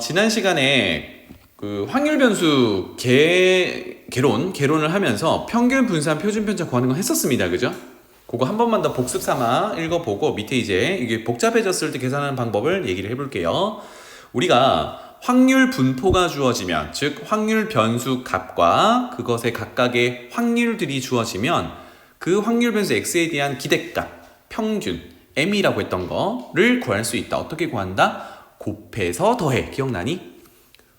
지난 시간에 그 확률 변수 개론을 하면서 평균 분산 표준 편차 구하는 거 했었습니다. 그죠? 그거 한 번만 더 복습 삼아 읽어보고 밑에 이제 이게 복잡해졌을 때 계산하는 방법을 얘기를 해볼게요. 우리가 확률 분포가 주어지면, 즉 확률 변수 값과 그것의 각각의 확률들이 주어지면 그 확률 변수 x에 대한 기대값, 평균, m이라고 했던 거를 구할 수 있다. 어떻게 구한다? 곱해서 더해. 기억나니?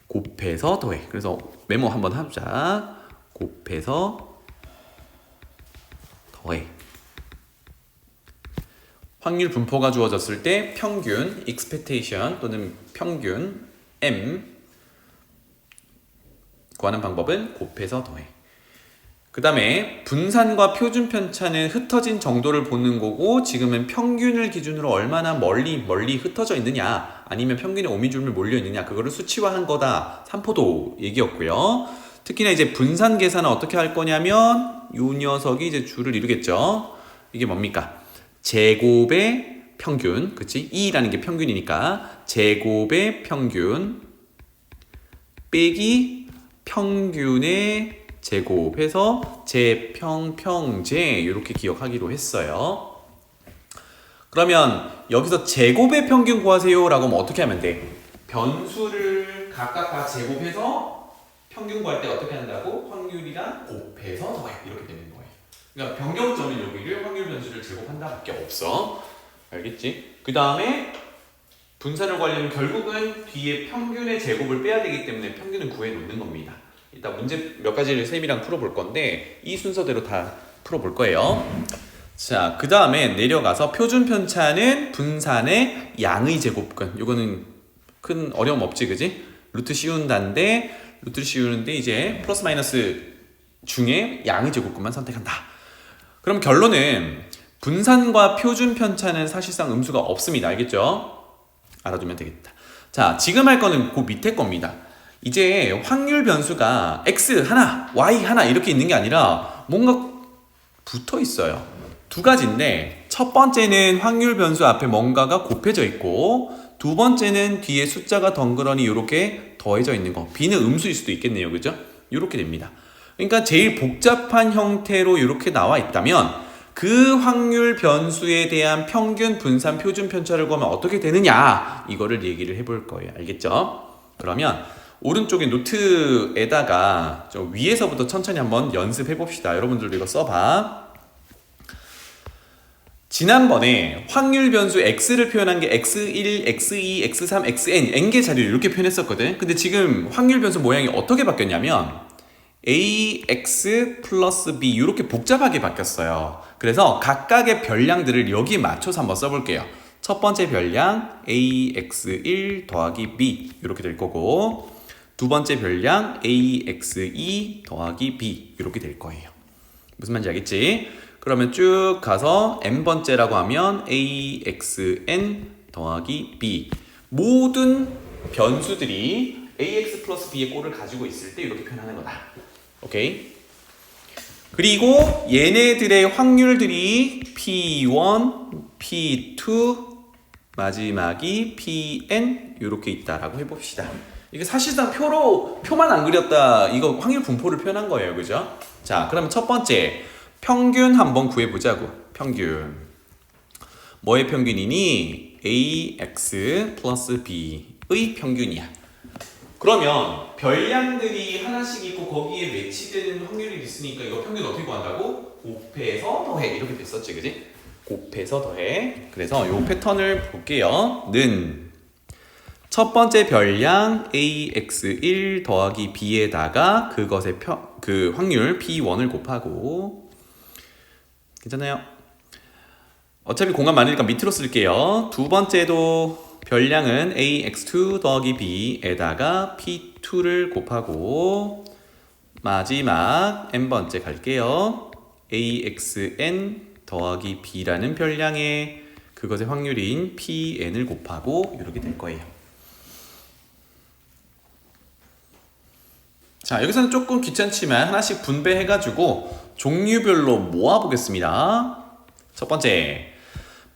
곱해서 더해. 그래서 메모 한번 하자. 곱해서 더해. 확률 분포가 주어졌을 때 평균, expectation 또는 평균, m 구하는 방법은 곱해서 더해. 그 다음에 분산과 표준 편차는 흩어진 정도를 보는 거고, 지금은 평균을 기준으로 얼마나 멀리 흩어져 있느냐, 아니면 평균에 오미줄을 몰려 있느냐, 그거를 수치화한 거다. 삼포도 얘기였고요. 특히나 이제 분산 계산은 어떻게 할 거냐면 이 녀석이 이제 줄을 이루겠죠. 이게 뭡니까? 제곱의 평균, 그치? 2라는 게 평균이니까 제곱의 평균 빼기 평균의 제곱해서 제평평제, 이렇게 기억하기로 했어요. 그러면 여기서 제곱의 평균 구하세요 라고 하면 어떻게 하면 돼? 변수를 각각 다 제곱해서 평균 구할 때 어떻게 한다고? 확률이랑 곱해서 더해, 이렇게 되는 거예요. 그러니까 변경점은 여기를 확률 변수를 제곱한다 밖에 없어. 알겠지? 그 다음에 분산을 구하려면 결국은 뒤에 평균의 제곱을 빼야 되기 때문에 평균을 구해 놓는 겁니다. 이따 문제 몇 가지를 쌤이랑 풀어볼 건데 이 순서대로 다 풀어볼 거예요. 자, 그 다음에 내려가서 표준 편차는 분산의 양의 제곱근. 이거는 큰 어려움 없지, 그지? 루트 씌운다인데, 루트를 씌우는데 이제 플러스 마이너스 중에 양의 제곱근만 선택한다. 그럼 결론은 분산과 표준 편차는 사실상 음수가 없습니다. 알겠죠? 알아두면 되겠다. 자, 지금 할 거는 그 밑에 겁니다. 이제 확률 변수가 x 하나, y 하나 이렇게 있는 게 아니라 뭔가 붙어 있어요. 두 가지인데, 첫 번째는 확률 변수 앞에 뭔가가 곱해져 있고, 두 번째는 뒤에 숫자가 덩그러니 이렇게 더해져 있는 거. b는 음수일 수도 있겠네요. 그죠? 이렇게 됩니다. 그러니까 제일 복잡한 형태로 이렇게 나와 있다면 그 확률 변수에 대한 평균, 분산, 표준 편차를 구하면 어떻게 되느냐, 이거를 얘기를 해볼 거예요. 알겠죠? 그러면 오른쪽에 노트에다가 좀 위에서부터 천천히 한번 연습해 봅시다. 여러분들도 이거 써봐. 지난번에 확률 변수 x를 표현한 게 x1, x2, x3, xn, n개 자리를 이렇게 표현했었거든. 근데 지금 확률 변수 모양이 어떻게 바뀌었냐면 ax 플러스 b 이렇게 복잡하게 바뀌었어요. 그래서 각각의 별량들을 여기에 맞춰서 한번 써볼게요. 첫 번째 별량 ax1 더하기 b 이렇게 될 거고, 두 번째 별량 ax2 더하기 b 이렇게 될 거예요. 무슨 말인지 알겠지? 그러면 쭉 가서 n번째라고 하면 axn 더하기 b. 모든 변수들이 ax 플러스 b의 꼴을 가지고 있을 때 이렇게 표현하는 거다. 오케이? 그리고 얘네들의 확률들이 p1, p2, 마지막이 pn 이렇게 있다라고 해봅시다. 이게 사실상 표만 안 그렸다, 이거 확률 분포를 표현한 거예요. 그죠? 자, 그러면 첫 번째 평균 한번 구해보자고. 평균 뭐의 평균이니? ax 플러스 b의 평균이야. 그러면 별량들이 하나씩 있고 거기에 매치되는 확률이 있으니까 이거 평균 어떻게 구한다고? 곱해서 더해, 이렇게 됐었지, 그지? 곱해서 더해. 그래서 이 패턴을 볼게요. 는 첫 번째 별량 ax1 더하기 b에다가 그것의 그 확률 p1을 곱하고, 괜찮아요? 어차피 공간 많으니까 밑으로 쓸게요. 두 번째도 별량은 ax2 더하기 b에다가 p2를 곱하고, 마지막 n번째 갈게요. axn 더하기 b라는 별량에 그것의 확률인 pn을 곱하고 이렇게 될 거예요. 자, 여기서는 조금 귀찮지만 하나씩 분배해가지고 종류별로 모아보겠습니다. 첫 번째,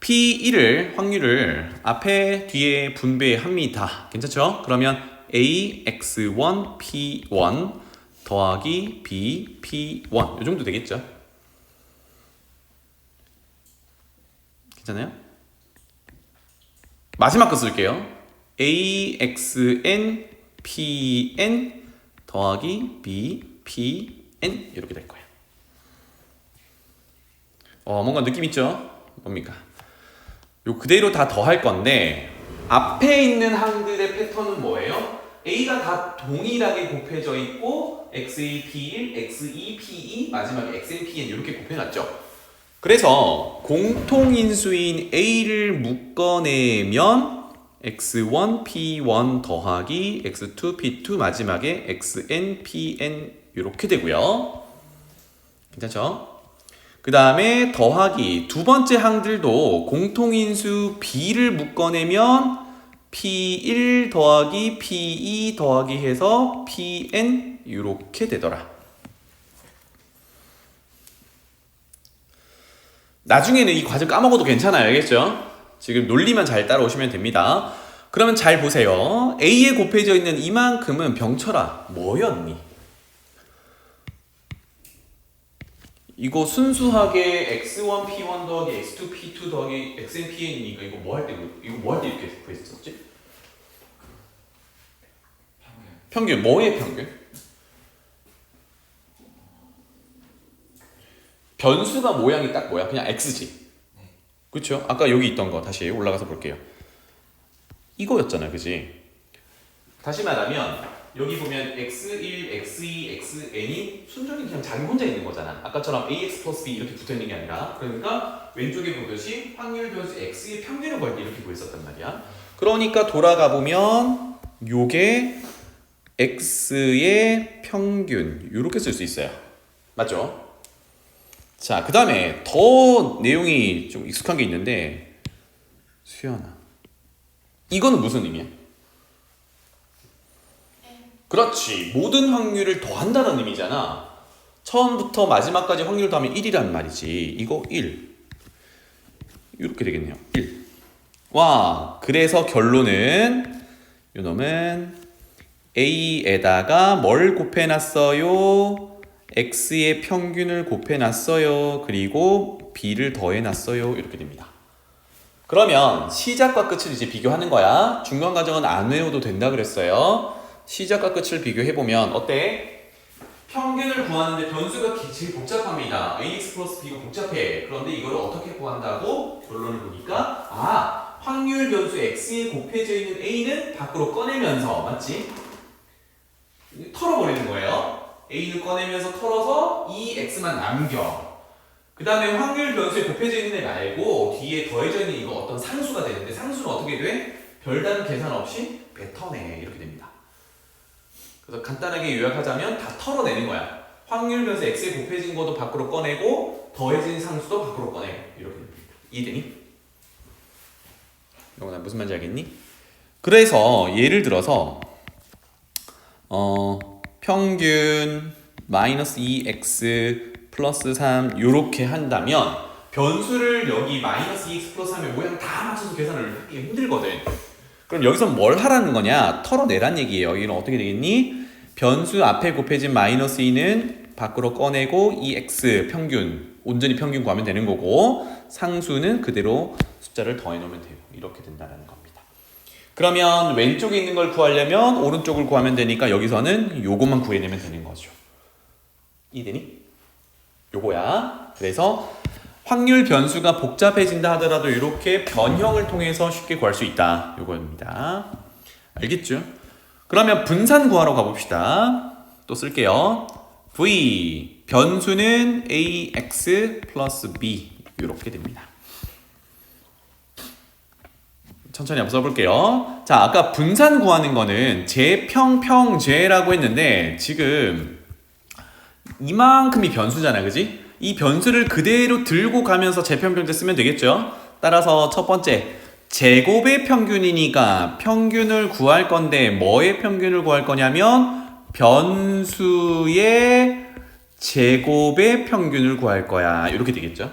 P1을 확률을 앞에 뒤에 분배합니다. 괜찮죠? 그러면 A x1 P1 더하기 B P1 이 정도 되겠죠? 괜찮아요? 마지막 거 쓸게요. A xn Pn 더하기 B Pn 이렇게 될 거예요. 뭔가 느낌 있죠? 뭡니까? 요 그대로 다 더할 건데 앞에 있는 항들의 패턴은 뭐예요? A가 다 동일하게 곱해져 있고 x1 P1, x2 P2, 마지막에 xn Pn 이렇게 곱해놨죠. 그래서 공통인수인 A를 묶어내면 x1 P1 더하기 x2 P2 마지막에 xn Pn 이렇게 되고요. 괜찮죠? 그 다음에 더하기 두 번째 항들도 공통인수 B를 묶어내면 P1 더하기 P2 더하기 해서 Pn 이렇게 되더라. 나중에는 이 과정 까먹어도 괜찮아요. 알겠죠? 지금 논리만 잘 따라오시면 됩니다. 그러면 잘 보세요. A에 곱해져 있는 이만큼은 병철아 뭐였니? 이거 순수하게 x1 p1 더하기 x2 p2 더하기 xn pn이니까 이거 뭐 할 때 이렇게 구했었지? 평균 뭐의 평균? 변수가 모양이 딱 뭐야? 그냥 x지. 그렇죠? 아까 여기 있던 거 다시 올라가서 볼게요. 이거였잖아, 그지? 다시 말하면 여기 보면 x1, x2, xn이 순전히 그냥 자기 혼자 있는 거잖아. 아까처럼 ax 플러스 b 이렇게 붙어 있는 게 아니라. 그러니까 왼쪽에 보듯이 확률 변수 x의 평균을 구할 때 이렇게 구했었단 말이야. 그러니까 돌아가 보면 요게 x의 평균 이렇게 쓸 수 있어요. 맞죠? 자, 그 다음에 더 내용이 좀 익숙한 게 있는데 수연아, 이거는 무슨 의미야? 그렇지. 모든 확률을 더한다는 의미잖아. 처음부터 마지막까지 확률 더하면 1이란 말이지. 이거 1. 이렇게 되겠네요. 1. 와, 그래서 결론은 요놈은 A에다가 뭘 곱해놨어요? X의 평균을 곱해놨어요. 그리고 B를 더해놨어요. 이렇게 됩니다. 그러면 시작과 끝을 이제 비교하는 거야. 중간 과정은 안 외워도 된다 그랬어요. 시작과 끝을 비교해보면 어때? 평균을 구하는데 변수가 제일 복잡합니다. ax 플러스 b가 복잡해. 그런데 이걸 어떻게 구한다고? 결론을 보니까 확률 변수 x에 곱해져 있는 a는 밖으로 꺼내면서 맞지? 털어버리는 거예요. a는 꺼내면서 털어서 이 x만 남겨. 그 다음에 확률 변수에 곱해져 있는 애 말고 뒤에 더해져 있는 이거 어떤 상수가 되는데 상수는 어떻게 돼? 별다른 계산 없이 뱉어내. 이렇게 됩니다. 그래서 간단하게 요약하자면 다 털어내는 거야. 확률 변수 x에 곱해진 것도 밖으로 꺼내고 더해진 상수도 밖으로 꺼내고 이렇게 됩니다. 이해되니? 영훈아 무슨 말인지 알겠니? 그래서 예를 들어서 평균 마이너스 2x 플러스 3 요렇게 한다면 변수를 여기 마이너스 2x 플러스 3의 모양 다 맞춰서 계산을 하기 힘들거든. 그럼 여기서 뭘 하라는 거냐? 털어내란 얘기예요. 여기는 어떻게 되겠니? 변수 앞에 곱해진 마이너스 2는 밖으로 꺼내고 이 x 평균, 온전히 평균 구하면 되는 거고 상수는 그대로 숫자를 더해놓으면 돼요. 이렇게 된다는 겁니다. 그러면 왼쪽에 있는 걸 구하려면 오른쪽을 구하면 되니까 여기서는 요것만 구해내면 되는 거죠. 이해되니? 요거야. 그래서 확률 변수가 복잡해진다 하더라도 이렇게 변형을 통해서 쉽게 구할 수 있다. 요거입니다. 알겠죠? 그러면 분산 구하러 가봅시다. 또 쓸게요. v 변수는 ax 플러스 b 이렇게 됩니다. 천천히 한번 써볼게요. 자, 아까 분산 구하는 거는 제평평제라고 했는데 지금 이만큼이 변수잖아, 그지? 이 변수를 그대로 들고 가면서 제평평제 쓰면 되겠죠? 따라서 첫 번째 제곱의 평균이니까 평균을 구할 건데 뭐의 평균을 구할 거냐면 변수의 제곱의 평균을 구할 거야. 이렇게 되겠죠?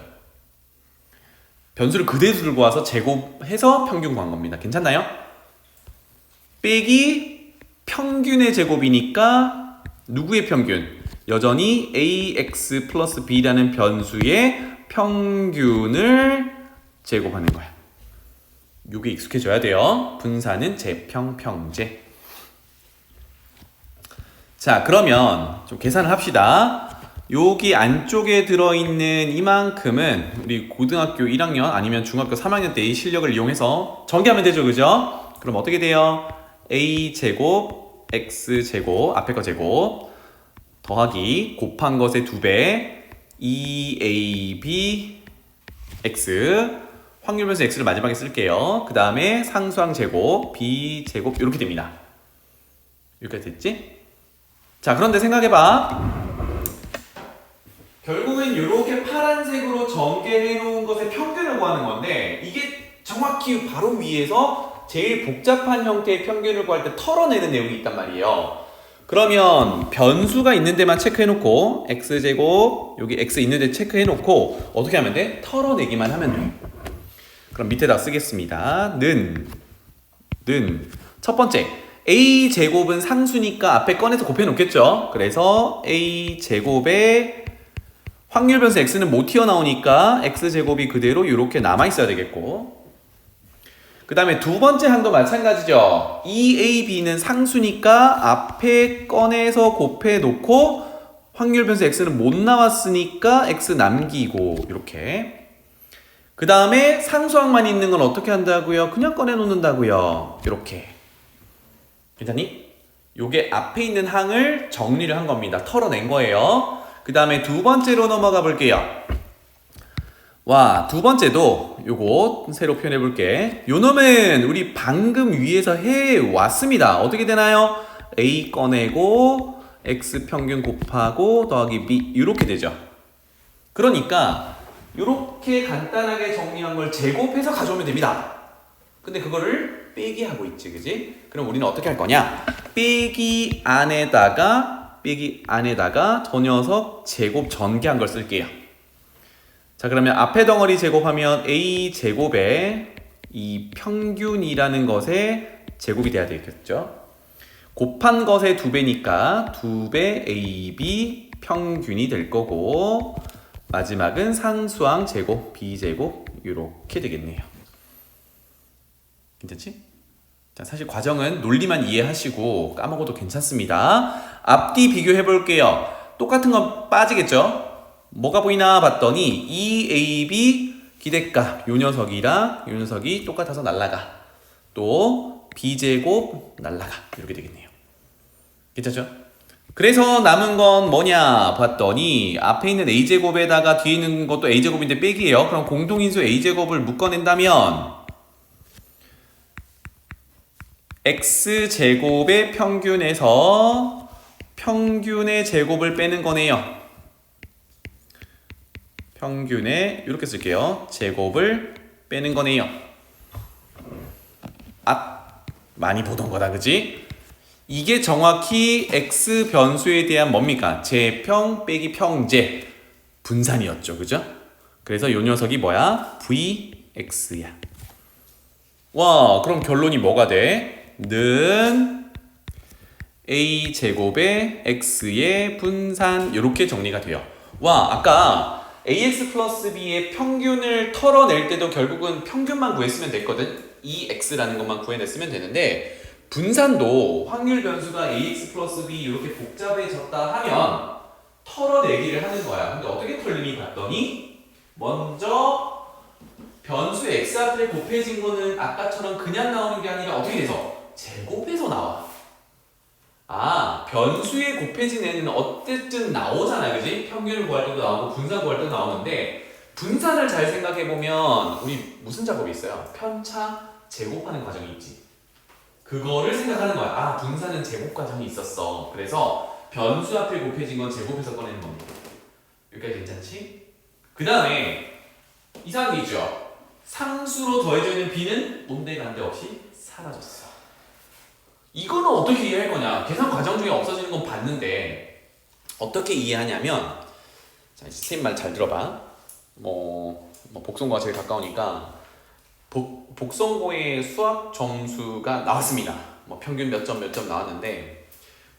변수를 그대로 들고 와서 제곱해서 평균 구한 겁니다. 괜찮나요? 빼기 평균의 제곱이니까 누구의 평균? 여전히 ax 플러스 b라는 변수의 평균을 제곱하는 거야. 요게 익숙해져야 돼요. 분산은 제평평제. 자, 그러면 좀 계산을 합시다. 여기 안쪽에 들어있는 이만큼은 우리 고등학교 1학년 아니면 중학교 3학년 때의 실력을 이용해서 전개하면 되죠, 그죠? 그럼 어떻게 돼요? a제곱 x제곱 앞에 거 제곱 더하기 곱한 것의 2배 2ab x 확률 변수 x를 마지막에 쓸게요. 그 다음에 상수항 제곱 b제곱 이렇게 됩니다. 여기까지 됐지? 자, 그런데 생각해봐. 결국은 이렇게 파란색으로 전개해 놓은 것의 평균을 구하는 건데 이게 정확히 바로 위에서 제일 복잡한 형태의 평균을 구할 때 털어내는 내용이 있단 말이에요. 그러면 변수가 있는 데만 체크해 놓고 x제곱 여기 x 있는 데 체크해 놓고 어떻게 하면 돼? 털어내기만 하면 돼. 그럼 밑에다 쓰겠습니다. 첫 번째 a제곱은 상수니까 앞에 꺼내서 곱해 놓겠죠. 그래서 a제곱에 확률 변수 x는 못 튀어나오니까 x제곱이 그대로 이렇게 남아있어야 되겠고 그 다음에 두 번째 항도 마찬가지죠. 2ab는 상수니까 앞에 꺼내서 곱해 놓고 확률 변수 x는 못 나왔으니까 x 남기고 이렇게 그 다음에 상수항만 있는 건 어떻게 한다고요? 그냥 꺼내 놓는다고요. 이렇게 괜찮니? 요게 앞에 있는 항을 정리를 한 겁니다. 털어낸 거예요. 그 다음에 두 번째로 넘어가 볼게요. 와, 두 번째도 요거 새로 표현해 볼게. 요 놈은 우리 방금 위에서 해 왔습니다. 어떻게 되나요? a 꺼내고 x 평균 곱하고 더하기 b 이렇게 되죠. 그러니까 이렇게 간단하게 정리한 걸 제곱해서 가져오면 됩니다. 근데 그거를 빼기 하고 있지, 그지? 그럼 우리는 어떻게 할 거냐? 빼기 안에다가 저 녀석 제곱 전개한 걸 쓸게요. 자, 그러면 앞에 덩어리 제곱하면 a제곱에 이 평균이라는 것의 제곱이 돼야 되겠죠. 곱한 것의 2배니까 2배 ab 평균이 될 거고 마지막은 상수항 제곱 b제곱 이렇게 되겠네요. 괜찮지? 자, 사실 과정은 논리만 이해하시고 까먹어도 괜찮습니다. 앞뒤 비교해 볼게요. 똑같은 건 빠지겠죠? 뭐가 보이나 봤더니 2ab 기대값 요 녀석이랑 요 녀석이 똑같아서 날라가. 또 b제곱 날라가. 이렇게 되겠네요. 괜찮죠? 그래서 남은 건 뭐냐 봤더니 앞에 있는 a제곱에다가 뒤에 있는 것도 a제곱인데 빼기예요. 그럼 공동인수 a제곱을 묶어낸다면 x제곱의 평균에서 평균의 제곱을 빼는 거네요. 평균에 이렇게 쓸게요. 제곱을 빼는 거네요. 많이 보던 거다, 그지? 이게 정확히 x 변수에 대한 뭡니까? 제평 빼기 평제 분산이었죠, 그죠? 그래서 요 녀석이 뭐야? vx야. 와, 그럼 결론이 뭐가 돼? 는 a제곱의 x의 분산 이렇게 정리가 돼요. 와, 아까 ax 플러스 b의 평균을 털어낼 때도 결국은 평균만 구했으면 됐거든. 이 x라는 것만 구해냈으면 되는데 분산도 확률 변수가 ax 플러스 b 이렇게 복잡해졌다 하면 털어내기를 하는 거야. 근데 어떻게 털리니 봤더니 먼저 변수 x 앞에 곱해진 거는 아까처럼 그냥 나오는 게 아니라 어떻게 돼서 제곱해서 나와. 아, 변수에 곱해진 애는 어쨌든 나오잖아, 그지? 평균을 구할 때도 나오고 분산 구할 때도 나오는데 분산을 잘 생각해보면 우리 무슨 작업이 있어요? 편차 제곱하는 과정이 있지. 그거를 생각하는 거야. 아, 분산은 제곱 과정이 있었어. 그래서 변수 앞에 곱해진 건 제곱해서 꺼내는 겁니다. 여기까지 괜찮지? 그 다음에 이상한 게 있죠. 상수로 더해져 있는 b는 온데간데 없이 사라졌어. 이거는 어떻게 이해할 거냐? 계산 과정 중에 없어지는 건 봤는데 어떻게 이해하냐면 자, 선생님 말 잘 들어봐. 뭐 복성고가 제일 가까우니까 복성고의 수학 점수가 나왔습니다. 뭐 평균 몇 점 나왔는데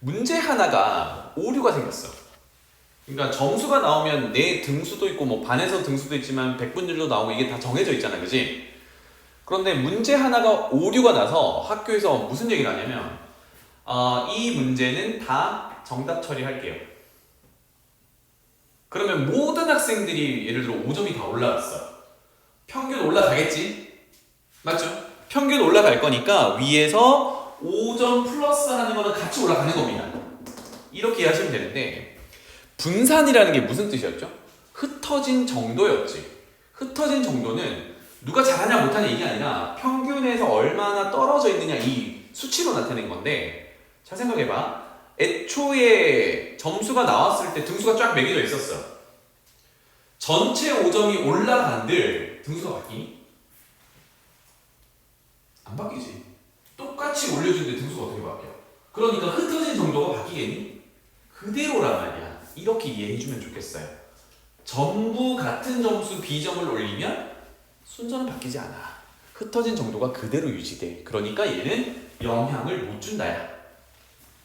문제 하나가 오류가 생겼어. 그러니까 점수가 나오면 내 등수도 있고 뭐 반에서 등수도 있지만 백분율도 나오고 이게 다 정해져 있잖아, 그지? 그런데 문제 하나가 오류가 나서 학교에서 무슨 얘기를 하냐면 이 문제는 다 정답 처리할게요. 그러면 모든 학생들이 예를 들어 5점이 다 올라갔어. 평균 올라가겠지? 맞죠? 평균 올라갈 거니까 위에서 5점 플러스 하는 거는 같이 올라가는 겁니다. 이렇게 이해하시면 되는데 분산이라는 게 무슨 뜻이었죠? 흩어진 정도였지. 흩어진 정도는 누가 잘하냐 못하냐 이게 아니라 평균에서 얼마나 떨어져 있느냐 이 수치로 나타낸 건데 잘 생각해봐. 애초에 점수가 나왔을 때 등수가 쫙 매겨져 있었어. 전체 5점이 올라간들 등수가 바뀌니? 안 바뀌지. 똑같이 올려주는데 등수가 어떻게 바뀌어? 그러니까 흩어진 정도가 바뀌겠니? 그대로란 말이야. 이렇게 이해해주면 좋겠어요. 전부 같은 점수 B점을 올리면 순서는 바뀌지 않아. 흩어진 정도가 그대로 유지돼. 그러니까 얘는 영향을 못 준다야.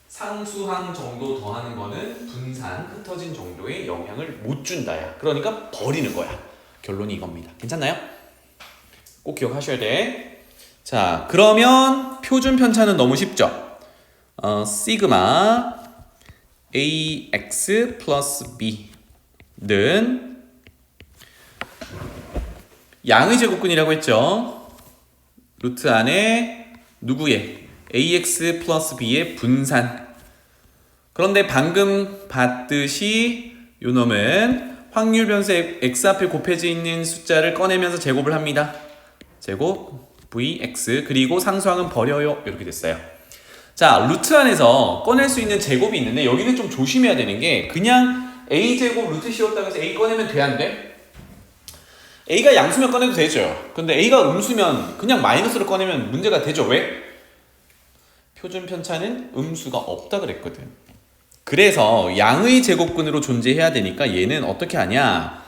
상수항 정도 더하는 거는 분산, 흩어진 정도에 영향을 못 준다야. 그러니까 버리는 거야. 결론이 이겁니다. 괜찮나요? 꼭 기억하셔야 돼. 자, 그러면 표준 편차는 너무 쉽죠? 시그마 ax 플러스 b는 양의 제곱근이라고 했죠. 루트 안에 누구의? ax 플러스 b의 분산. 그런데 방금 봤듯이 요 놈은 확률 변수 x 앞에 곱해져 있는 숫자를 꺼내면서 제곱을 합니다. 제곱 vx 그리고 상수항은 버려요. 이렇게 됐어요. 자, 루트 안에서 꺼낼 수 있는 제곱이 있는데 여기는 좀 조심해야 되는 게 그냥 a제곱 루트 씌웠다고 해서 a 꺼내면 돼 안 돼? a가 양수면 꺼내도 되죠. 근데 a가 음수면 그냥 마이너스를 꺼내면 문제가 되죠. 왜? 표준 편차는 음수가 없다 그랬거든. 그래서 양의 제곱근으로 존재해야 되니까 얘는 어떻게 하냐?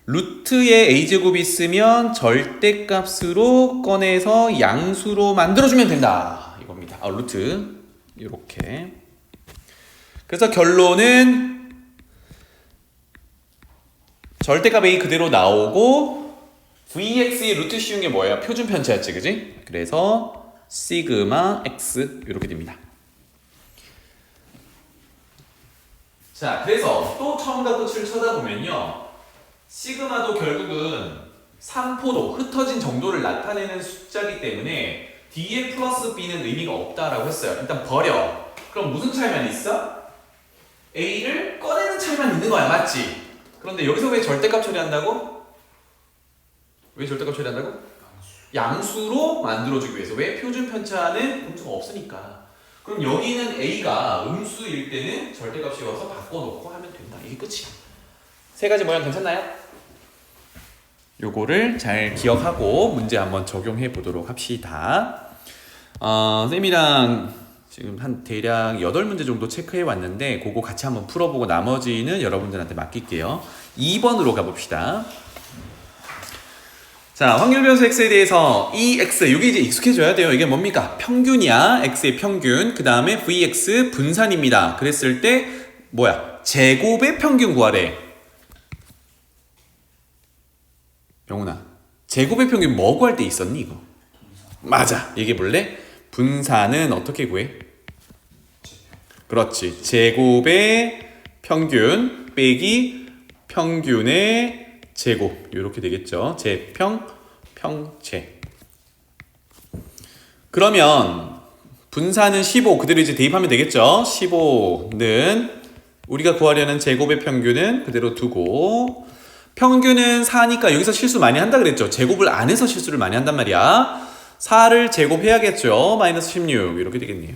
루트에 a제곱이 있으면 절대값으로 꺼내서 양수로 만들어주면 된다 이겁니다. 루트 이렇게. 그래서 결론은 절대값 a 그대로 나오고 vx의 루트 씌운 게 뭐예요? 표준 편차였지, 그지? 그래서 시그마 x 이렇게 됩니다. 자, 그래서 또 처음과 끝을 쳐다보면요, 시그마도 결국은 3포도 흩어진 정도를 나타내는 숫자이기 때문에 D에 플러스 B는 의미가 없다라고 했어요. 일단 버려. 그럼 무슨 차이만 있어? A를 꺼내는 차이만 있는 거야, 맞지? 그런데 여기서 왜 절대값 처리한다고? 왜 절대값 처리한다고? 양수로 만들어주기 위해서. 왜? 표준 편차는 음수가 없으니까. 그럼 여기는 A가 음수일 때는 절대값 씌워서 바꿔놓고 하면 된다. 이게 끝이야. 세 가지 모양 괜찮나요? 요거를 잘 기억하고 문제 한번 적용해 보도록 합시다. 쌤이랑 지금 한 대략 8문제 정도 체크해 왔는데 그거 같이 한번 풀어보고 나머지는 여러분들한테 맡길게요. 2번으로 가봅시다. 자, 확률 변수 x에 대해서 이 x, 이게 이제 익숙해져야 돼요. 이게 뭡니까? 평균이야. x의 평균. 그 다음에 vx 분산입니다. 그랬을 때 뭐야? 제곱의 평균 구하래. 영훈아, 제곱의 평균 뭐 구할 때 있었니 이거? 맞아. 얘기해 볼래? 분산은 어떻게 구해? 그렇지. 제곱의 평균 빼기 평균의 제곱. 이렇게 되겠죠. 제평, 평제. 그러면 분산은 15 그대로 이제 대입하면 되겠죠. 15는 우리가 구하려는 제곱의 평균은 그대로 두고 평균은 4니까 여기서 실수 많이 한다 그랬죠. 제곱을 안 해서 실수를 많이 한단 말이야. 4를 제곱해야겠죠. 마이너스 16 이렇게 되겠네요.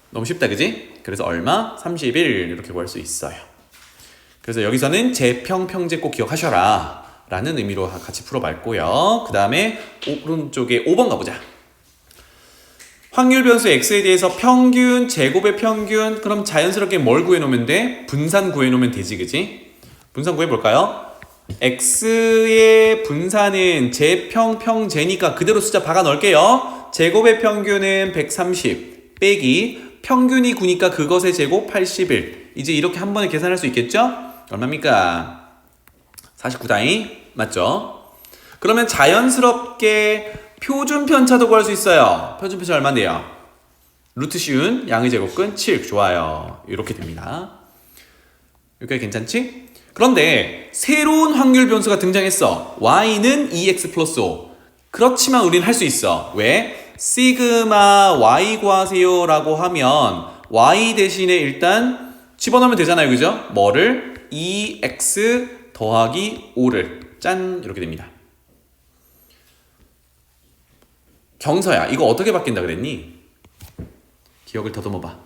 너무 쉽다, 그지? 그래서 얼마? 31 이렇게 구할 수 있어요. 그래서 여기서는 제평, 평제 꼭 기억하셔라 라는 의미로 같이 풀어봤고요. 그 다음에 오른쪽에 5번 가보자. 확률 변수 x에 대해서 평균, 제곱의 평균. 그럼 자연스럽게 뭘 구해놓으면 돼? 분산 구해놓으면 되지, 그지? 분산 구해볼까요? x의 분산은 제평평제니까 그대로 숫자 박아 넣을게요. 제곱의 평균은 130 빼기 평균이 9니까 그것의 제곱 81. 이제 이렇게 한 번에 계산할 수 있겠죠? 얼마입니까? 49다잉 맞죠? 그러면 자연스럽게 표준 편차도 구할 수 있어요. 표준 편차 얼마인데요? 루트 씌운 양의 제곱근 7. 좋아요. 이렇게 됩니다. 여기까지 괜찮지? 그런데 새로운 확률 변수가 등장했어. y는 2x 플러스 5. 그렇지만 우리는 할 수 있어. 왜? 시그마 y 구하세요 라고 하면 y 대신에 일단 집어넣으면 되잖아요. 그죠? 뭐를? 2x 더하기 5를 짠 이렇게 됩니다. 경서야 이거 어떻게 바뀐다 그랬니? 기억을 더듬어봐.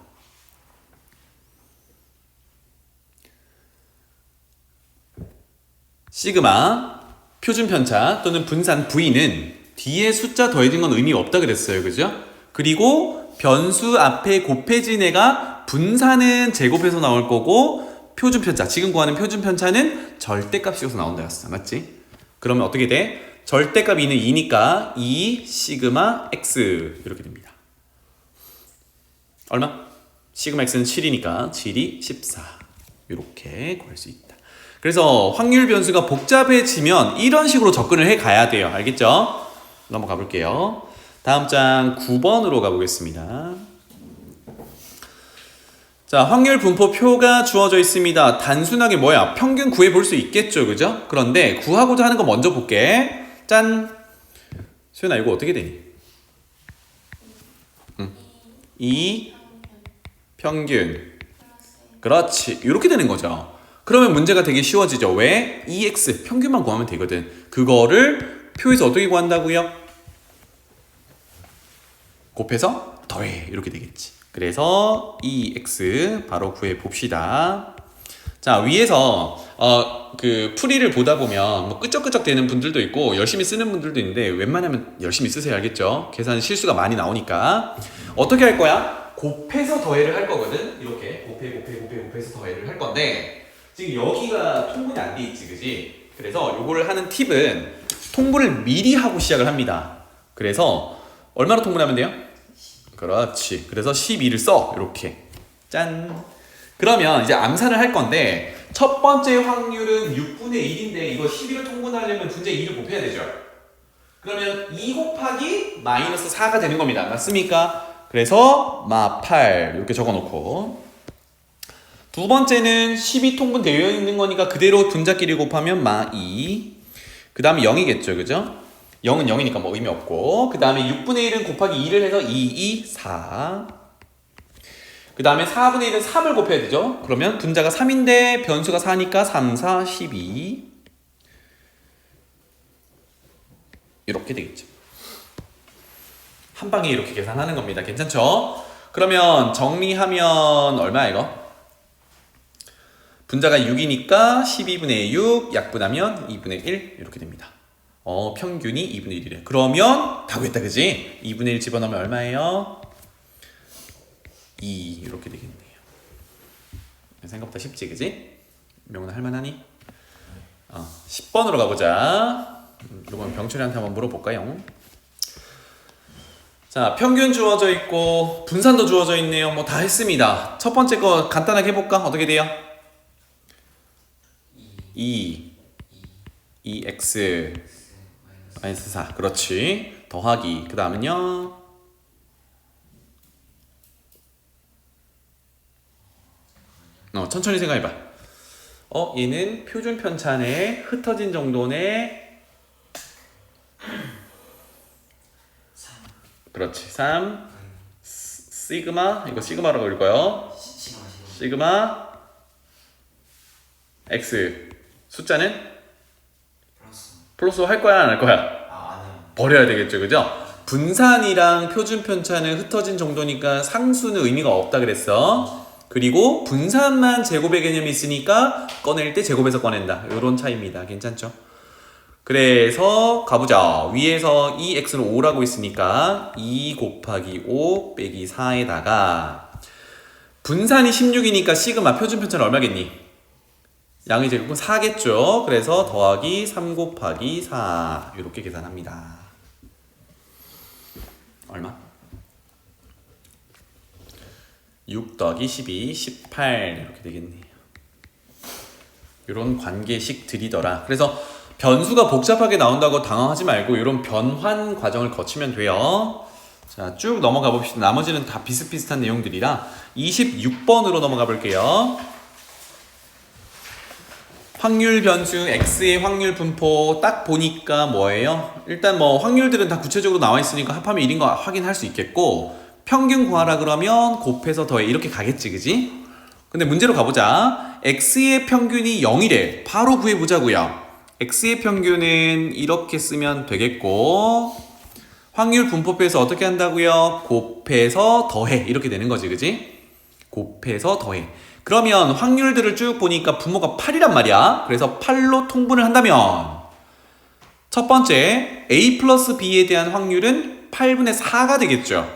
시그마 표준 편차 또는 분산 v는 뒤에 숫자 더해진 건 의미 없다 그랬어요. 그죠? 그리고 변수 앞에 곱해진 애가 분산은 제곱해서 나올 거고 표준 편차, 지금 구하는 표준 편차는 절대값이어서 나온다 했어. 맞지? 그러면 어떻게 돼? 절대값 2는 2니까 2 시그마 x 이렇게 됩니다. 얼마? 시그마 x는 7이니까 7이 14 이렇게 구할 수 있다. 그래서 확률 변수가 복잡해지면 이런 식으로 접근을 해 가야 돼요. 알겠죠? 넘어가 볼게요. 다음 장 9번으로 가보겠습니다. 자, 확률 분포표가 주어져 있습니다. 단순하게 뭐야? 평균 구해볼 수 있겠죠. 그죠? 그런데 구하고자 하는 거 먼저 볼게. 짠! 수연아 이거 어떻게 되니? 2 평균 그렇지. 이렇게 되는 거죠. 그러면 문제가 되게 쉬워지죠. 왜? 2x 평균만 구하면 되거든. 그거를 표에서 어떻게 구한다고요? 곱해서 더해 이렇게 되겠지. 그래서 2x 바로 구해 봅시다. 자, 위에서 그 풀이를 보다 보면 뭐 끄적끄적 되는 분들도 있고 열심히 쓰는 분들도 있는데 웬만하면 열심히 쓰세요. 알겠죠? 계산 실수가 많이 나오니까 어떻게 할 거야? 곱해서 더해를 할 거거든. 이렇게 곱해서 더해를 할 건데 지금 여기가 통분이 안 돼 있지, 그지? 그래서 요거를 하는 팁은 통분을 미리 하고 시작을 합니다. 그래서 얼마로 통분하면 돼요? 그렇지. 그래서 12를 써. 이렇게. 짠. 그러면 이제 암산을 할 건데 첫 번째 확률은 6분의 1인데 이거 12를 통분하려면 분자 2를 곱해야 되죠. 그러면 2 곱하기 마이너스 4가 되는 겁니다. 맞습니까? 그래서 마 8 이렇게 적어놓고 두 번째는 12통분 되어 있는 거니까 그대로 분자끼리 곱하면 마 2. 그 다음에 0이겠죠. 그죠? 0은 0이니까 뭐 의미 없고 그 다음에 6분의 1은 곱하기 2를 해서 2, 4. 그 다음에 4분의 1은 3을 곱해야 되죠. 그러면 분자가 3인데 변수가 4니까 3, 4, 12 이렇게 되겠죠. 한 방에 이렇게 계산하는 겁니다. 괜찮죠? 그러면 정리하면 얼마야 이거? 분자가 6이니까 12분의 6 약분하면 2분의 1 이렇게 됩니다. 평균이 2분의 1이래. 그러면 다 구했다 그지? 2분의 1 집어넣으면 얼마예요? 2 이렇게 되겠네요. 생각보다 쉽지 그지? 명훈아 할만하니? 10번으로 가보자. 이건 병철이한테 한번 물어볼까요? 자, 평균 주어져 있고 분산도 주어져 있네요. 뭐 다 했습니다. 첫 번째 거 간단하게 해볼까? 어떻게 돼요? 2x 마이너스 4 그렇지. 더하기 그 다음은요 천천히 생각해봐. 얘는 표준 편차네. 흩어진 정도네. 그렇지. 3 시그마 이거 시그마라고 읽어요. 시그마 x 숫자는 플러스 할 거야 안 할 거야? 버려야 되겠죠. 그죠? 분산이랑 표준 편차는 흩어진 정도니까 상수는 의미가 없다 그랬어. 그리고 분산만 제곱의 개념이 있으니까 꺼낼 때 제곱해서 꺼낸다. 이런 차이입니다. 괜찮죠? 그래서 가보자. 위에서 2x는 5라고 있으니까 2 곱하기 5 빼기 4에다가 분산이 16이니까 시그마 표준 편차는 얼마겠니? 양의 제곱은 4겠죠. 그래서 더하기 3 곱하기 4 이렇게 계산합니다. 얼마? 6 더하기 12, 18 이렇게 되겠네요. 이런 관계식들이더라. 그래서 변수가 복잡하게 나온다고 당황하지 말고 이런 변환 과정을 거치면 돼요. 자, 쭉 넘어가 봅시다. 나머지는 다 비슷비슷한 내용들이라 26번으로 넘어가 볼게요. 확률 변수 x의 확률 분포 딱 보니까 뭐예요? 일단 뭐 확률들은 다 구체적으로 나와 있으니까 합하면 1인 거 확인할 수 있겠고, 평균 구하라 그러면 곱해서 더해 이렇게 가겠지, 그지? 근데 문제로 가보자. x의 평균이 0이래. 바로 구해보자고요. x의 평균은 이렇게 쓰면 되겠고, 확률 분포표에서 어떻게 한다고요? 곱해서 더해 이렇게 되는 거지, 그지? 곱해서 더해. 그러면 확률들을 쭉 보니까 분모가 8이란 말이야. 그래서 8로 통분을 한다면 첫 번째 a 플러스 b에 대한 확률은 8분의 4가 되겠죠.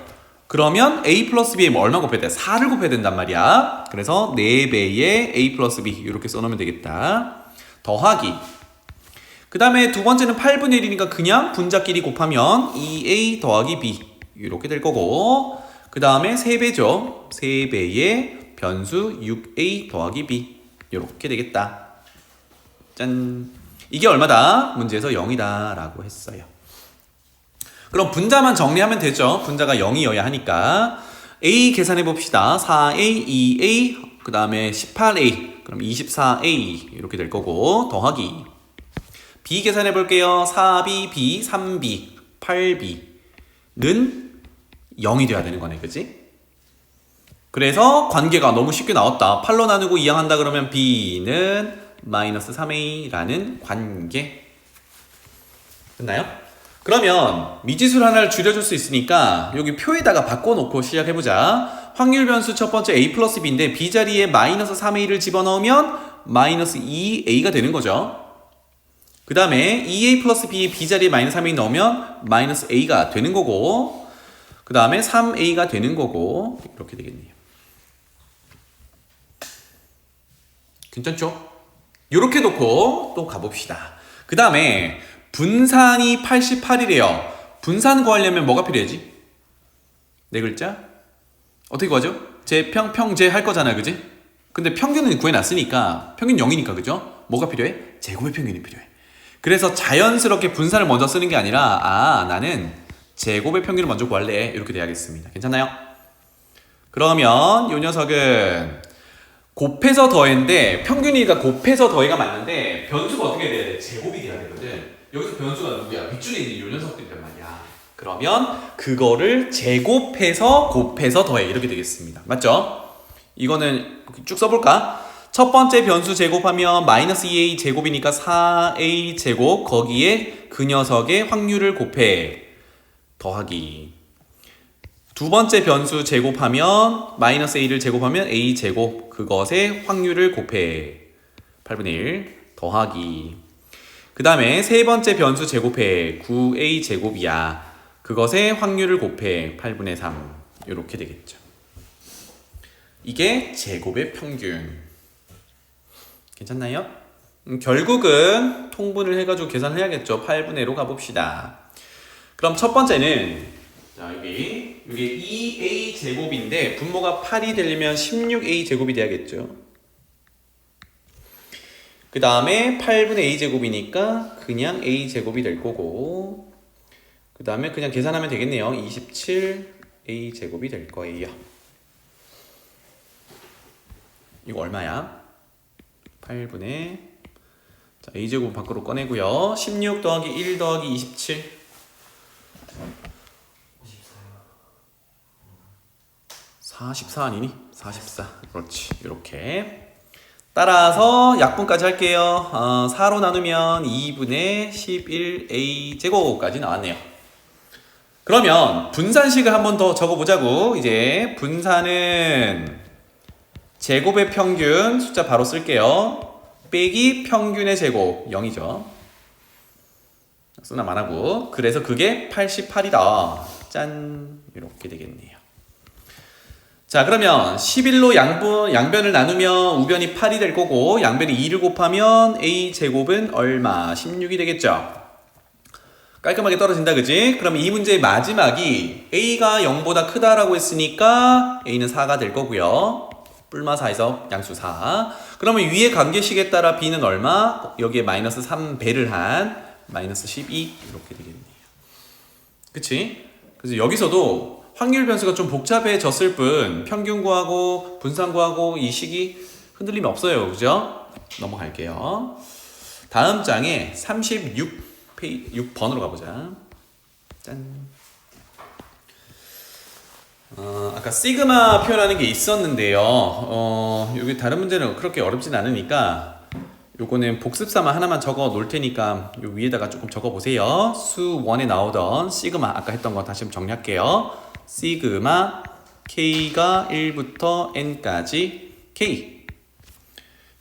그러면 a 플러스 b에 뭐 얼마 곱해야 돼? 4를 곱해야 된단 말이야. 그래서 4배의 a 플러스 b 이렇게 써놓으면 되겠다. 더하기. 그 다음에 두 번째는 8분의 1이니까 그냥 분자끼리 곱하면 2a 더하기 b 이렇게 될 거고, 그 다음에 3배죠. 3배의 변수 6a 더하기 b 이렇게 되겠다. 짠. 이게 얼마다? 문제에서 0이다 라고 했어요. 그럼 분자만 정리하면 되죠. 분자가 0이어야 하니까 a 계산해 봅시다. 4a, 2a, 그 다음에 18a, 그럼 24a 이렇게 될 거고, 더하기 b 계산해 볼게요. 4b, b, 3b, 8b는 0이 돼야 되는 거네, 그치? 그래서 관계가 너무 쉽게 나왔다. 8로 나누고 이항한다 그러면 b는 마이너스 3a라는 관계. 됐나요? 그러면 미지수를 하나를 줄여줄 수 있으니까 여기 표에다가 바꿔놓고 시작해보자. 확률 변수 첫 번째 a 플러스 b인데 b 자리에 마이너스 3a를 집어넣으면 마이너스 2a가 되는 거죠. 그 다음에 2a 플러스 b에 b 자리에 마이너스 3a 넣으면 마이너스 a가 되는 거고, 그 다음에 3a가 되는 거고, 이렇게 되겠네요. 괜찮죠? 이렇게 놓고 또 가봅시다. 그 다음에 분산이 88이래요. 분산 구하려면 뭐가 필요하지? 네 글자? 어떻게 구하죠? 제평, 평제 할 거잖아요, 그지? 근데 평균은 구해놨으니까 평균 0이니까, 그죠? 뭐가 필요해? 제곱의 평균이 필요해. 그래서 자연스럽게 분산을 먼저 쓰는 게 아니라 나는 제곱의 평균을 먼저 구할래 이렇게 돼야겠습니다. 괜찮나요? 그러면 이 녀석은 곱해서 더해인데 평균이니까 곱해서 더해가 맞는데 변수가 어떻게 돼야 돼? 제곱이 돼야 되거든. 여기서 변수가 누구야? 밑줄에 있는 이 녀석들이란 말이야. 그러면 그거를 제곱해서 곱해서 더해 이렇게 되겠습니다. 맞죠? 이거는 쭉 써볼까? 첫 번째 변수 제곱하면 마이너스 2a 제곱이니까 4a 제곱, 거기에 그 녀석의 확률을 곱해 더하기. 두 번째 변수 제곱하면 마이너스 a를 제곱하면 a 제곱, 그것의 확률을 곱해 8분의 1 더하기. 그 다음에 세 번째 변수 제곱해 9a 제곱이야. 그것의 확률을 곱해 8분의 3 이렇게 되겠죠. 이게 제곱의 평균. 괜찮나요? 결국은 통분을 해가지고 계산해야겠죠. 8분의 1로 가봅시다. 그럼 첫 번째는 자 여기 2a 제곱인데 분모가 8이 되려면 16a 제곱이 돼야겠죠. 그 다음에 8분의 a 제곱이니까 그냥 a 제곱이 될 거고, 그 다음에 그냥 계산하면 되겠네요. 27a 제곱이 될 거예요. 이거 얼마야? 8분의 자, a제곱 밖으로 꺼내고요. 16 더하기 1 더하기 27 44 아니니? 44. 그렇지. 이렇게 따라서 약분까지 할게요. 4로 나누면 2분의 11a 제곱까지 나왔네요. 그러면 분산식을 한번 더 적어보자고. 이제 분산은 제곱의 평균 숫자 바로 쓸게요. 빼기 평균의 제곱 0이죠. 쓰나 만하고. 그래서 그게 88이다. 짠. 이렇게 되겠네요. 자, 그러면 11로 양변을 나누면 우변이 8이 될 거고 양변이 2를 곱하면 a제곱은 얼마? 16이 되겠죠. 깔끔하게 떨어진다, 그지? 그럼 이 문제의 마지막이 a가 0보다 크다라고 했으니까 a는 4가 될 거고요. 뿔마 4에서 양수 4. 그러면 위의 관계식에 따라 b는 얼마? 여기에 마이너스 3배를 한 마이너스 12 이렇게 되겠네요. 그치? 그래서 여기서도 확률 변수가 좀 복잡해졌을 뿐 평균 구하고 분산 구하고 이 식이 흔들림이 없어요. 그죠? 넘어갈게요. 다음 장에 6번으로 가보자. 짠. 아까 시그마 표현하는 게 있었는데요. 여기 다른 문제는 그렇게 어렵진 않으니까 요거는 복습사만 하나만 적어 놓을 테니까 요 위에다가 조금 적어 보세요. 수 1에 나오던 시그마 아까 했던 거 다시 한번 정리할게요. 시그마 k가 1부터 n까지 k.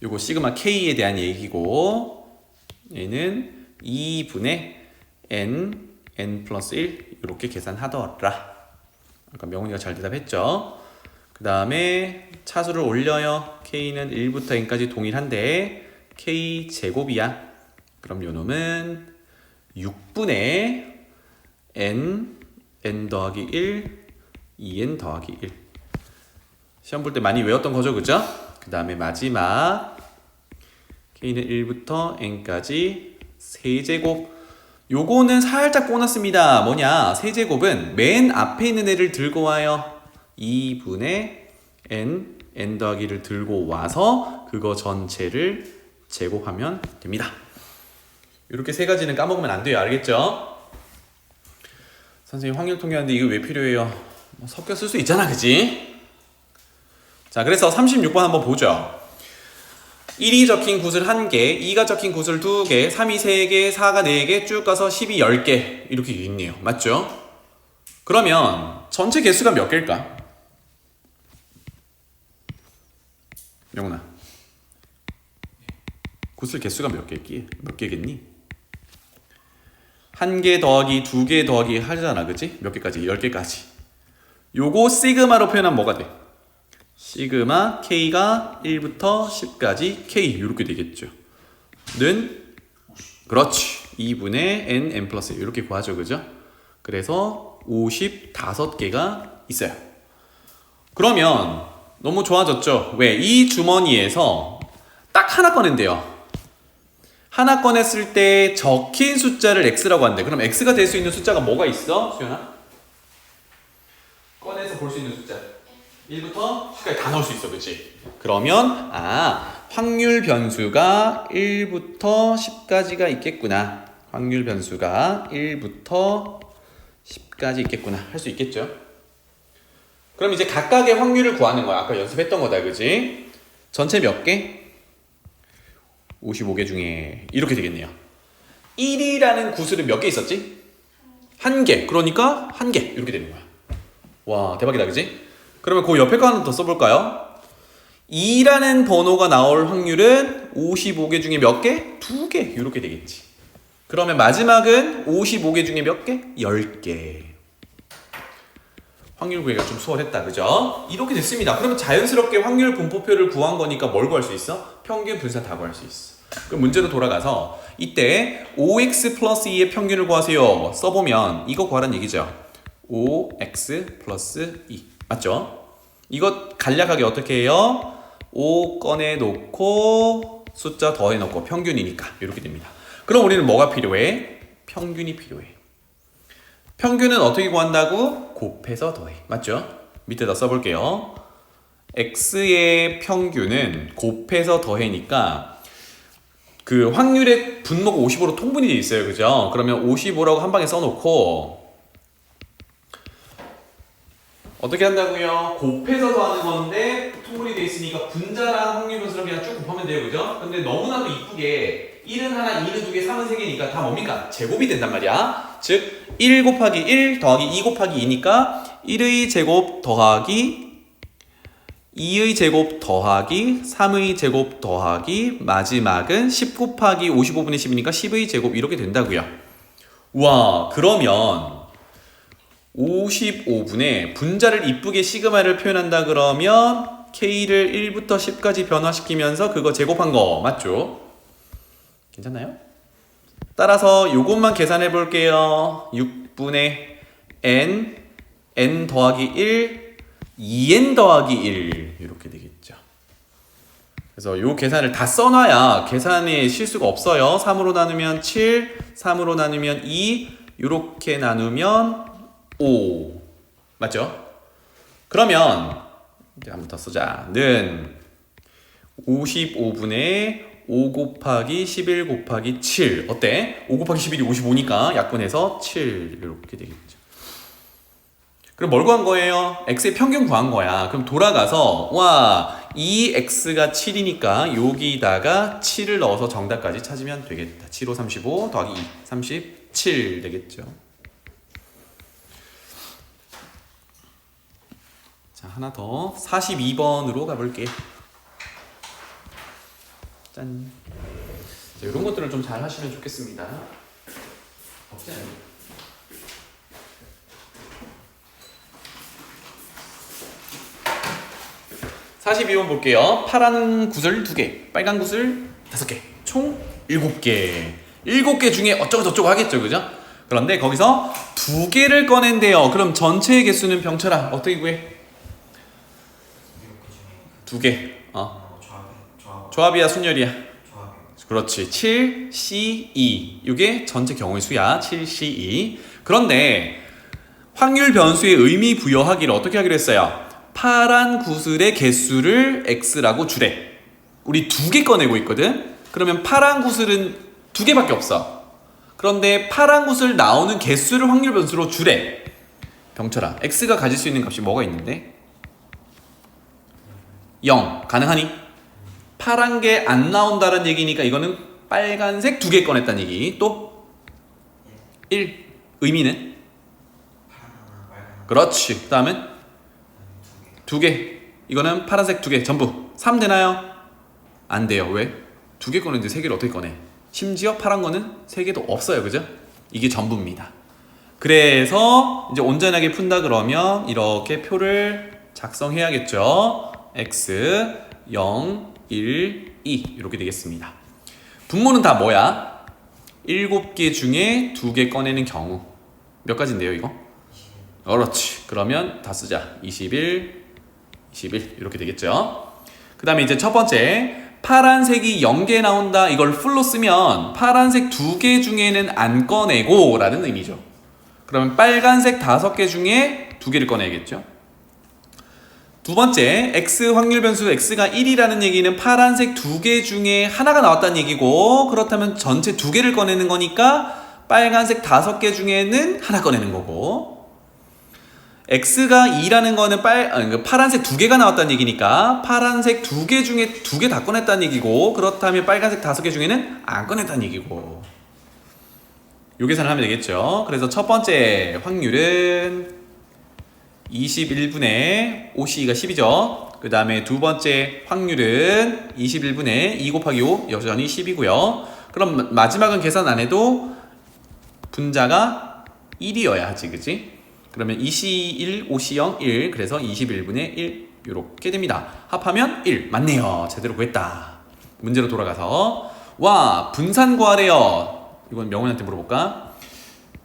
요거 시그마 k에 대한 얘기고 얘는 2분의 n 플러스 1 이렇게 계산하더라. 아까 명훈이가 잘 대답했죠. 그 다음에 차수를 올려요. k는 1부터 n까지 동일한데 k 제곱이야. 그럼 요 놈은 6분의 n 더하기 1 2n 더하기 1. 시험 볼 때 많이 외웠던 거죠, 그죠? 그 다음에 마지막 k는 1부터 n까지 세제곱. 요거는 살짝 꼬놨습니다. 뭐냐? 세제곱은 맨 앞에 있는 애를 들고 와요. 2분의 n 더하기를 들고 와서 그거 전체를 제곱하면 됩니다. 이렇게 세 가지는 까먹으면 안 돼요. 알겠죠? 선생님 확률 통계하는데 이거 왜 필요해요? 섞여 쓸 수 있잖아, 그치? 자, 그래서 36번 한번 보죠. 1이 적힌 구슬 1개, 2가 적힌 구슬 2개, 3이 3개, 4가 4개, 쭉 가서 10이 10개 이렇게 있네요. 맞죠? 그러면 전체 개수가 몇 개일까? 명훈아, 구슬 개수가 몇 개겠니? 1개 더하기 2개 더하기 하잖아, 그치? 몇 개까지? 10개까지. 요거 시그마로 표현하면 뭐가 돼? 시그마 k가 1부터 10까지 k 이렇게 되겠죠. 는 그렇지 2분의 n 플러스 1 이렇게 구하죠, 그죠? 그래서 55개가 있어요. 그러면 너무 좋아졌죠? 왜? 이 주머니에서 딱 하나 꺼낸대요. 하나 꺼냈을 때 적힌 숫자를 x라고 하는데 그럼 x가 될 수 있는 숫자가 뭐가 있어? 수연아? 꺼내서 볼 수 있는 숫자 1부터 10까지 다 넣을 수 있어, 그치? 그러면 확률 변수가 1부터 10까지가 있겠구나. 확률 변수가 1부터 10까지 있겠구나 할 수 있겠죠? 그럼 이제 각각의 확률을 구하는 거야. 아까 연습했던 거다, 그치? 전체 몇 개? 55개 중에 이렇게 되겠네요. 1이라는 구슬은 몇 개 있었지? 1개. 그러니까 1개 이렇게 되는 거야. 와, 대박이다, 그치? 그러면 그 옆에 거 하나 더 써볼까요? 2라는 번호가 나올 확률은 55개 중에 몇 개? 2개 이렇게 되겠지. 그러면 마지막은 55개 중에 몇 개? 10개. 확률 구하기가 좀 수월했다, 그죠? 이렇게 됐습니다. 그러면 자연스럽게 확률 분포표를 구한 거니까 뭘 구할 수 있어? 평균, 분산 다 구할 수 있어. 그럼 문제로 돌아가서 이때 5x 플러스 2의 평균을 구하세요. 써보면 이거 구하라는 얘기죠. 5x 플러스 2 맞죠? 이거 간략하게 어떻게 해요? 5 꺼내놓고 숫자 더해놓고 평균이니까 이렇게 됩니다. 그럼 우리는 뭐가 필요해? 평균이 필요해. 평균은 어떻게 구한다고? 곱해서 더해. 맞죠? 밑에다 써볼게요. x의 평균은 곱해서 더해니까 그 확률의 분모가 55로 통분이 돼 있어요. 그죠? 그러면 55라고 한 방에 써놓고 어떻게 한다고요? 곱해서 더하는 건데 통분이 돼 있으니까 분자랑 확률 변수랑 그냥 쭉 곱하면 돼요. 그죠? 근데 너무나도 이쁘게 1은 하나, 2는 2개, 3은 3개니까 다 뭡니까? 제곱이 된단 말이야. 즉 1 곱하기 1 더하기 2 곱하기 2니까 1의 제곱 더하기 2의 제곱 더하기 3의 제곱 더하기 마지막은 10 곱하기 55분의 10이니까 10의 제곱 이렇게 된다고요. 와, 그러면 55분에 분자를 이쁘게 시그마를 표현한다 그러면 K를 1부터 10까지 변화시키면서 그거 제곱한 거 맞죠? 괜찮나요? 따라서 요것만 계산해 볼게요. 6분의 n 더하기 1, 2n 더하기 1 이렇게 되겠죠. 그래서 요 계산을 다 써놔야 계산에 실수가 없어요. 3으로 나누면 7, 3으로 나누면 2, 이렇게 나누면 5 맞죠? 그러면 이제 한번 더 쓰자. 는 55분의 5 곱하기 11 곱하기 7 어때? 5 곱하기 11이 55니까 약분해서 7 이렇게 되겠죠. 그럼 뭘 구한 거예요? x의 평균 구한 거야. 그럼 돌아가서 와 2x가 7이니까 여기다가 7을 넣어서 정답까지 찾으면 되겠다. 7, 5, 35 더하기 2, 37 되겠죠. 자, 하나 더 42번으로 가볼게. 짠. 자, 이런 것들을 좀 잘 하시면 좋겠습니다. 없지 않아요? 42번 볼게요. 파란 구슬 2개, 빨간 구슬 5개, 총 7개. 7개 중에 어쩌고 저쩌고 하겠죠, 그죠? 그런데 거기서 2개를 꺼낸대요. 그럼 전체의 개수는 병철아 어떻게 구해? 2개. 조합이야, 순열이야? 그렇지. 7, C, 2. 이게 전체 경우의 수야. 7, C, 2. 그런데 확률 변수의 의미 부여하기를 어떻게 하기로 했어요? 파란 구슬의 개수를 x라고 주래. 우리 2개 꺼내고 있거든. 그러면 파란 구슬은 2개밖에 없어. 그런데 파란 구슬 나오는 개수를 확률 변수로 주래. 병철아, x가 가질 수 있는 값이 뭐가 있는데? 0. 가능하니? 파란 게 안 나온다는 얘기니까 이거는 빨간색 2개 꺼냈다는 얘기. 또 1. 의미는? 그렇지. 그 다음은 2개. 이거는 파란색 2개 전부. 3 되나요? 안 돼요. 왜? 2개 꺼냈는데 3개를 어떻게 꺼내? 심지어 파란 거는 3개도 없어요. 그죠? 이게 전부입니다. 그래서 이제 온전하게 푼다 그러면 이렇게 표를 작성해야겠죠. x 0, 1, 2 이렇게 되겠습니다. 분모는 다 뭐야? 7개 중에 2개 꺼내는 경우. 몇 가지인데요 이거? 그렇지. 그러면 다 쓰자. 21, 21 이렇게 되겠죠. 그 다음에 이제 첫 번째 파란색이 0개 나온다. 이걸 풀로 쓰면 파란색 2개 중에는 안 꺼내고 라는 의미죠. 그러면 빨간색 5개 중에 2개를 꺼내야겠죠. 두 번째 x 확률 변수 x가 1이라는 얘기는 파란색 2개 중에 하나가 나왔다는 얘기고, 그렇다면 전체 2개를 꺼내는 거니까 빨간색 5개 중에는 하나 꺼내는 거고, x가 2라는 거는 파란색 2개가 나왔다는 얘기니까 파란색 2개 중에 2개 다 꺼냈다는 얘기고, 그렇다면 빨간색 5개 중에는 안 꺼냈다는 얘기고, 요 계산을 하면 되겠죠. 그래서 첫 번째 확률은 21분의 5C가 10이죠. 그 다음에 두 번째 확률은 21분의 2 곱하기 5 여전히 10이고요. 그럼 마지막은 계산 안 해도 분자가 1이어야 하지, 그치? 그러면 2C1, 5C0, 1. 그래서 21분의 1 이렇게 됩니다. 합하면 1. 맞네요. 제대로 구했다. 문제로 돌아가서 와 분산 구하래요. 이건 명훈한테 물어볼까?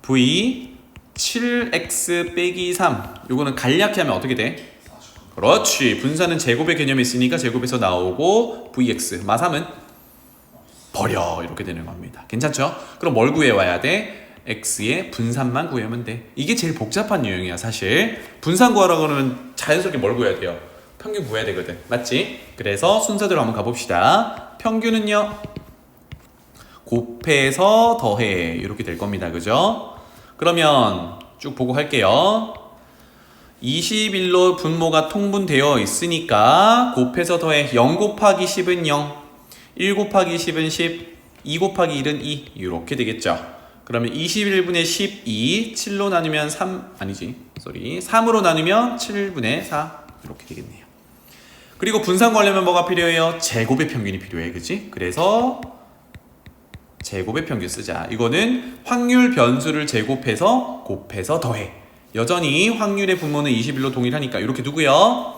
V 7x 빼기 3. 이거는 간략히 하면 어떻게 돼? 그렇지. 분산은 제곱의 개념이 있으니까 제곱에서 나오고 vx 마3은 버려 이렇게 되는 겁니다. 괜찮죠? 그럼 뭘 구해와야 돼? x의 분산만 구하면 돼. 이게 제일 복잡한 유형이야 사실. 분산 구하라고 하면 자연스럽게 뭘 구해야 돼요? 평균 구해야 되거든. 맞지? 그래서 순서대로 한번 가봅시다. 평균은요 곱해서 더해 이렇게 될 겁니다. 그죠? 그러면 쭉 보고 할게요. 21로 분모가 통분되어 있으니까 곱해서 더해 0 곱하기 10은 0, 1 곱하기 10은 10, 2 곱하기 1은 2 이렇게 되겠죠. 그러면 21분의 12, 7로 나누면 3, 아니지, 3으로 나누면 7분의 4 이렇게 되겠네요. 그리고 분산 구하려면 뭐가 필요해요? 제곱의 평균이 필요해, 그치? 그래서 제곱의 평균 쓰자. 이거는 확률 변수를 제곱해서 곱해서 더해. 여전히 확률의 분모는 21로 동일하니까 이렇게 두고요.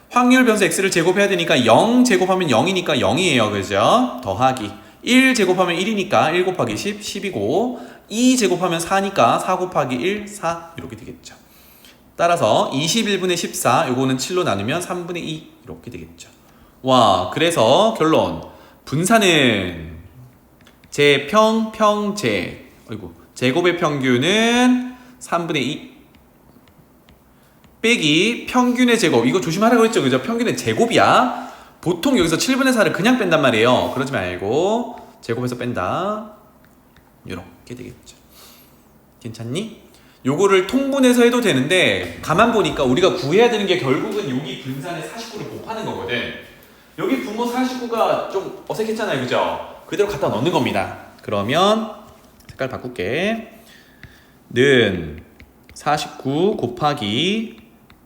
확률 변수 x를 제곱해야 되니까 0 제곱하면 0이니까 0이에요. 그죠? 더하기 1 제곱하면 1이니까 1 곱하기 10, 10이고 2 제곱하면 4니까 4 곱하기 1, 4 이렇게 되겠죠. 따라서 21분의 14 요거는 7로 나누면 3분의 2 이렇게 되겠죠. 와, 그래서 결론 분산은 제평, 평제 제곱의 평균은 3분의 2 빼기 평균의 제곱. 이거 조심하라고 했죠. 그죠? 평균의 제곱이야. 보통 여기서 7분의 4를 그냥 뺀단 말이에요. 그러지 말고 제곱해서 뺀다. 이렇게 되겠죠. 괜찮니? 요거를 통분해서 해도 되는데 가만 보니까 우리가 구해야 되는 게 결국은 여기 분산의 49를 곱하는 거거든. 여기 분모 49가 좀 어색했잖아요. 그죠? 그대로 갖다 넣는 겁니다. 그러면 색깔 바꿀게. 는 49 곱하기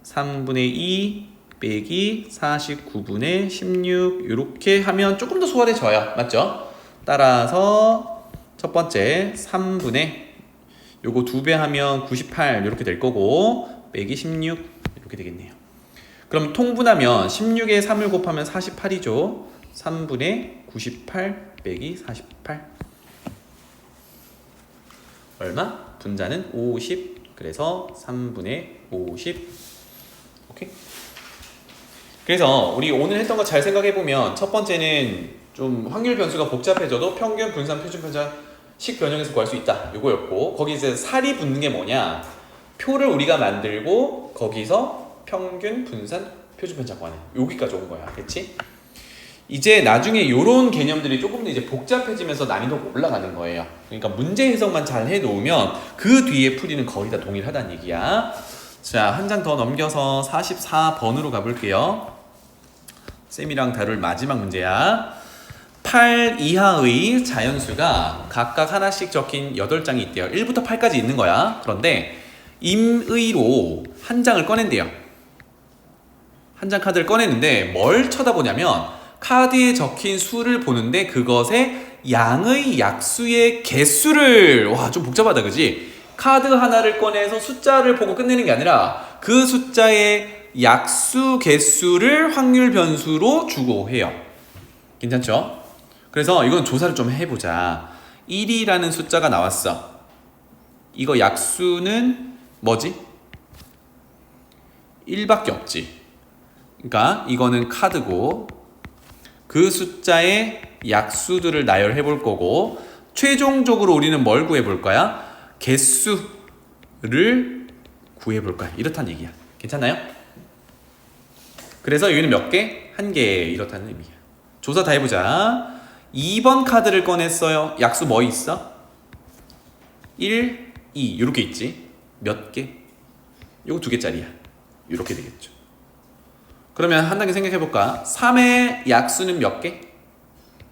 3분의 2 빼기 49분의 16 이렇게 하면 조금 더 수월해져요. 맞죠? 따라서 첫 번째 3분의 요거 2배 하면 98 이렇게 될 거고 빼기 16 이렇게 되겠네요. 그럼 통분하면 16에 3을 곱하면 48이죠. 3분의 98 빼기 48 얼마? 분자는 50 그래서 3분의 50 오케이? 그래서 우리 오늘 했던 거 잘 생각해보면 첫 번째는 좀 확률 변수가 복잡해져도 평균, 분산, 표준 편차 식 변형해서 구할 수 있다 요거였고 거기서 살이 붙는 게 뭐냐 표를 우리가 만들고 거기서 평균, 분산, 표준 편차 구하는 여기까지 온 거야. 그치? 이제 나중에 요런 개념들이 조금 더 이제 복잡해지면서 난이도가 올라가는 거예요. 그러니까 문제 해석만 잘 해놓으면 그 뒤에 풀이는 거의 다 동일하다는 얘기야. 자, 한 장 더 넘겨서 44번으로 가볼게요. 쌤이랑 다룰 마지막 문제야. 8 이하의 자연수가 각각 하나씩 적힌 8장이 있대요. 1부터 8까지 있는 거야. 그런데 임의로 한 장을 꺼낸대요. 한 장 카드를 꺼냈는데 뭘 쳐다보냐면 카드에 적힌 수를 보는데 그것의 양의 약수의 개수를 와, 좀 복잡하다 그지? 카드 하나를 꺼내서 숫자를 보고 끝내는 게 아니라 그 숫자의 약수 개수를 확률 변수로 주고 해요. 괜찮죠? 그래서 이건 조사를 좀 해보자. 1이라는 숫자가 나왔어. 이거 약수는 뭐지? 1밖에 없지. 그러니까 이거는 카드고 그 숫자의 약수들을 나열해 볼 거고 최종적으로 우리는 뭘 구해 볼 거야? 개수를 구해 볼 거야. 이렇다는 얘기야. 괜찮나요? 그래서 여기는 몇 개? 한 개 이렇다는 의미야. 조사 다 해보자. 2번 카드를 꺼냈어요. 약수 뭐 있어? 1, 2 이렇게 있지. 몇 개? 요거 2개짜리야. 이렇게 되겠죠. 그러면 한 단계 생각해 볼까? 3의 약수는 몇 개?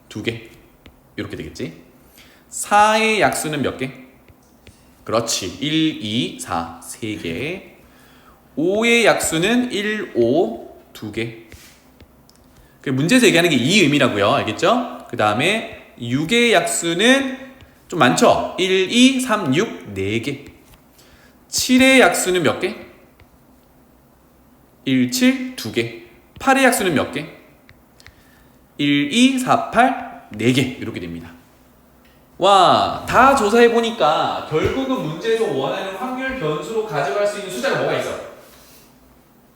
2개. 이렇게 되겠지. 4의 약수는 몇 개? 그렇지. 1, 2, 4. 3개. 5의 약수는 1, 5. 2개. 문제에서 얘기하는 게 이 의미라고요. 알겠죠? 그 다음에 6의 약수는 좀 많죠? 1, 2, 3, 6. 4개. 7의 약수는 몇 개? 1, 7, 2개. 8의 약수는 몇 개? 1, 2, 4, 8, 4개. 이렇게 됩니다. 와, 다 조사해보니까 결국은 문제에서 원하는 확률 변수로 가져갈 수 있는 숫자가 뭐가 있어?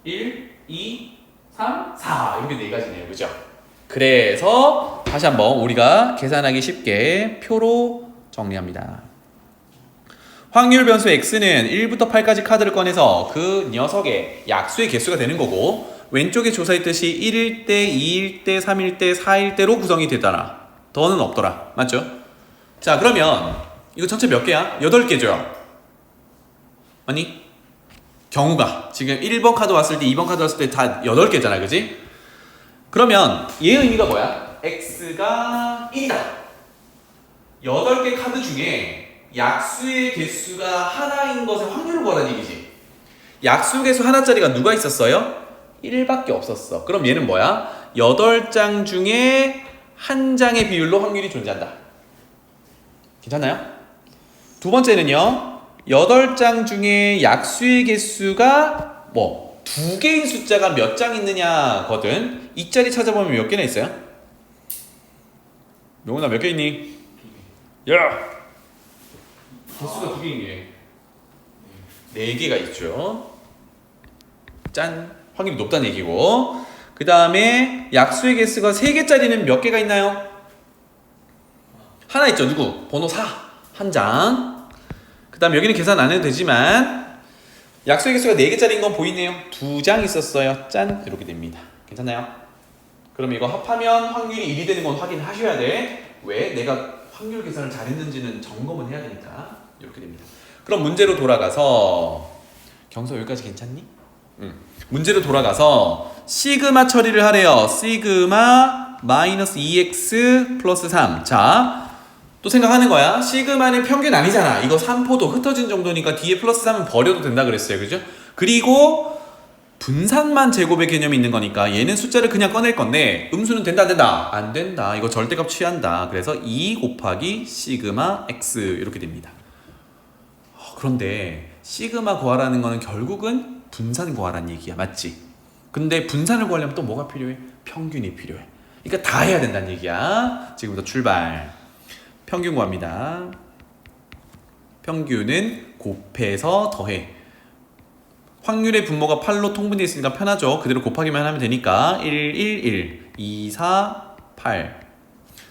1, 2, 3, 4 이렇게 4가지네요. 그죠? 그래서 다시 한번 우리가 계산하기 쉽게 표로 정리합니다. 확률 변수 x는 1부터 8까지 카드를 꺼내서 그 녀석의 약수의 개수가 되는 거고 왼쪽에 조사했듯이 1일 때, 2일 때, 3일 때, 4일 때로 구성이 되더라. 더는 없더라. 맞죠? 자, 그러면 이거 전체 몇 개야? 8개죠? 아니? 경우가 지금 1번 카드 왔을 때 2번 카드 왔을 때 다 8개잖아. 그지? 그러면 얘의 의미가 뭐야? x가 1이다. 8개 카드 중에 약수의 개수가 하나인 것의 확률을 구하라는 얘기지. 약수 개수 하나짜리가 누가 있었어요? 1밖에 없었어. 그럼 얘는 뭐야? 8장 중에 한 장의 비율로 확률이 존재한다. 괜찮나요? 두 번째는요. 8장 중에 약수의 개수가 뭐 두 개인 숫자가 몇 장 있느냐거든. 이 자리 찾아보면 몇 개나 있어요? 명훈아 몇 개 있니? 야! 개수가 두 개인 게 4개가 있죠. 짠! 확률이 높다는 얘기고. 그 다음에 약수의 개수가 3개짜리는 몇 개가 있나요? 하나 있죠. 누구? 번호 4. 한 장. 그 다음 여기는 계산 안 해도 되지만 약수의 개수가 4개짜리인 건 보이네요. 2장 있었어요. 짠! 이렇게 됩니다. 괜찮나요? 그럼 이거 합하면 확률이 1이 되는 건 확인하셔야 돼. 왜? 내가 확률 계산을 잘했는지는 점검은 해야 되니까. 이렇게 됩니다. 그럼 문제로 돌아가서 경서 여기까지 괜찮니? 문제로 돌아가서 시그마 처리를 하래요. 시그마 마이너스 2x 플러스 3. 자, 또 생각하는 거야. 시그마는 평균 아니잖아. 이거 3포도 흩어진 정도니까 뒤에 플러스 3은 버려도 된다 그랬어요. 그죠? 그리고 분산만 제곱의 개념이 있는 거니까 얘는 숫자를 그냥 꺼낼 건데 음수는 된다 안 된다? 안 된다. 이거 절대값 취한다. 그래서 2 곱하기 시그마 x 이렇게 됩니다. 그런데 시그마 구하라는 거는 결국은 분산 구하라는 얘기야. 맞지? 근데 분산을 구하려면 또 뭐가 필요해? 평균이 필요해. 그러니까 다 해야 된다는 얘기야. 지금부터 출발. 평균 구합니다. 평균은 곱해서 더해. 확률의 분모가 8로 통분되어 있으니까 편하죠. 그대로 곱하기만 하면 되니까 1, 1, 1, 2, 4, 8,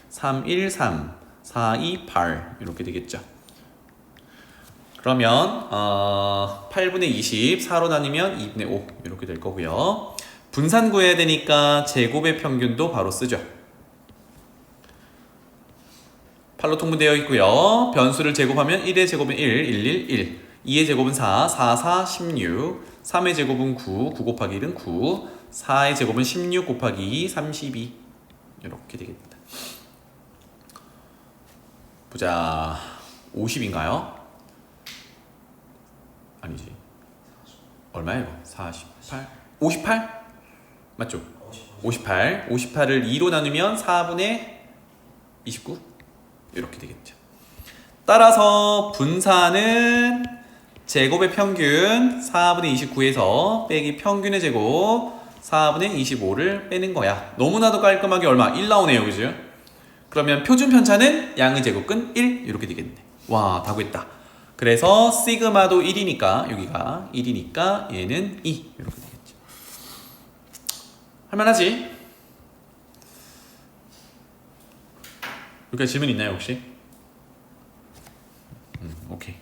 3, 1, 3, 4, 2, 8 이렇게 되겠죠. 그러면 8분의 20, 4로 나누면 2분의 5 이렇게 될 거고요. 분산 구해야 되니까 제곱의 평균도 바로 쓰죠. 8로 통분되어 있고요. 변수를 제곱하면 1의 제곱은 1, 1, 1, 1. 2의 제곱은 4, 4, 4, 16. 3의 제곱은 9, 9 곱하기 1은 9. 4의 제곱은 16 곱하기 2, 32. 이렇게 되겠다. 보자. 50인가요? 아니지. 얼마예요? 48? 58? 맞죠? 58. 58을 2로 나누면 4분의 29? 이렇게 되겠죠. 따라서 분산은 제곱의 평균 4분의 29에서 빼기 평균의 제곱 4분의 25를 빼는 거야. 너무나도 깔끔하게 얼마? 1 나오네요. 그죠? 그러면 표준 편차는 양의 제곱근 1 이렇게 되겠네. 와, 다 구했다. 그래서 시그마도 1이니까 여기가 1이니까 얘는 2 이렇게 되겠죠. 할만하지? 여기까지 질문 있나요 혹시? 오케이.